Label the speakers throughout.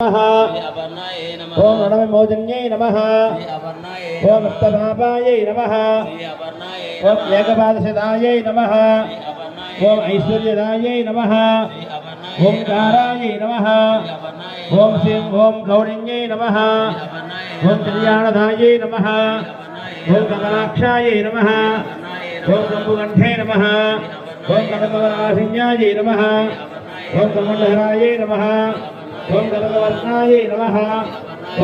Speaker 1: ओम रणविमोचन्यै नमः। ओम उत्तमापायै नमः। ओम एकपादशतायै नमः। ओम ऐश्वर्यदायै नमः। ओंकारायै नमः। ओम सिंह ओम गौरिण्यै नमः। ओम कल्याणदायै नमः। ओम कमलाक्षायै नमः। ओम कम्बुकण्ठे नमः। ओम कनकवरासिन्यायै नमः। ओम कमण्डहरायै नमः। ओम कनकवर्णायै नमः।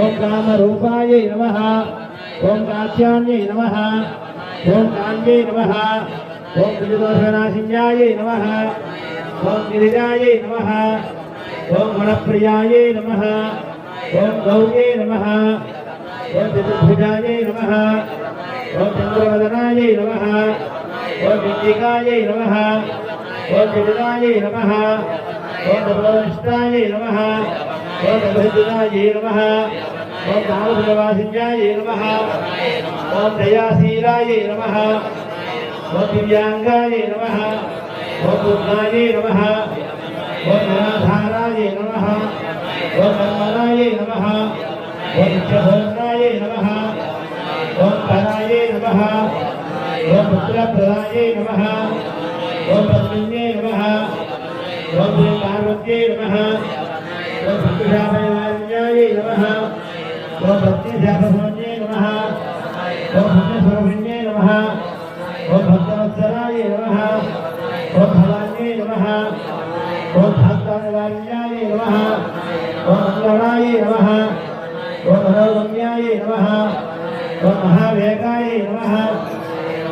Speaker 1: ओम कामरूपायै नमः। ओम कात्यायनै नमः। ओम कान्यै नमः। ओम त्रिदोषनाशिन्यायै नमः। ओम गिरिजायै नमः। ओम गुणप्रियायै नमः। ओम गौर्यै नमः। ओम चतुर्भुजायै नमः। ओम चन्द्रवदनायै नमः। ओम चण्डिकायै नमः। ओम जगदायै नमः। ओम नमोनिष्ठायै नमः। ओम अभयदायै नमः। ओम कामभुजवासिन्यायै नमः। ओम दयाशीलायै नमः। ओम दिव्यांगायै नमः। ओम दुर्गायै नमः। ओम धनाधारायै नमः। ओम निर्मलायै नमः। ओम नित्यभोजनायै नमः। ओम धनायै नमः। ओम पुत्रप्रदायै नमः। ओम पत्न्यै नमः। ओम श्री पार्वत्यै नमः। ओम सत्याभयाय नमः। ओम भक्तिशापसोन्यै नमः। ओम भक्तिस्वरूपिण्यै नमः। ओम भक्तवत्सलाय नमः। ओम भवान्यै नमः। ओम भक्तनिवार्याय नमः। ओम मंगलाय नमः। ओम मनोरम्याय नमः। ओम महावेगाय नमः।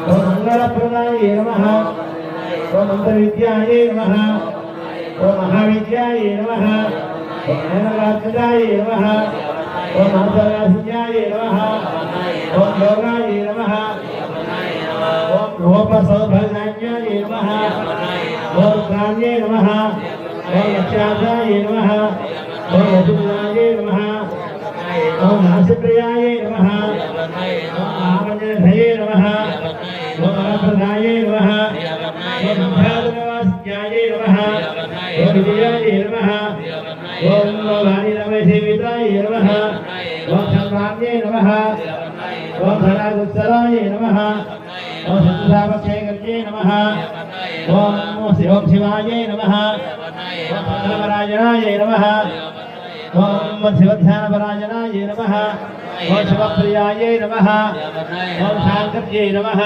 Speaker 1: ओम मंगलप्रदाय नमः। ओम मंत्रविद्याय नमः। ओम महाविद्याय नमः। ओम ज्ञानराजदाय नमः। ओम अंतरासिन्याय नमः। ओम योगाय नमः। ओम रूपसौभगाय नमः। ओम काम्ये नमः। ओम लक्ष्याय नमः। ओम वसुदेवाय नमः। ओम नासिप्रियाय नमः। ओम आमन्यधये नमः। ओम अनप्रदाय नमः। ओम ध्यानवास्याय नमः। ओम विजयाय नमः। ओम वाणीरमसेविताय नमः। ओम संग्राम्ये नमः। ओम धनागुत्सराय नमः। ओम सत्सावक्षयकर्ये नमः। ओम शिवाय नमः। ओम मंगलपरायणाय नमः। ओम शिवध्यानपरायणाय नमः। ओम शिवप्रियाय नमः। ओम शांकर्ये नमः।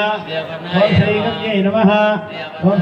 Speaker 1: ओम श्रीकर्ये नमः। ओम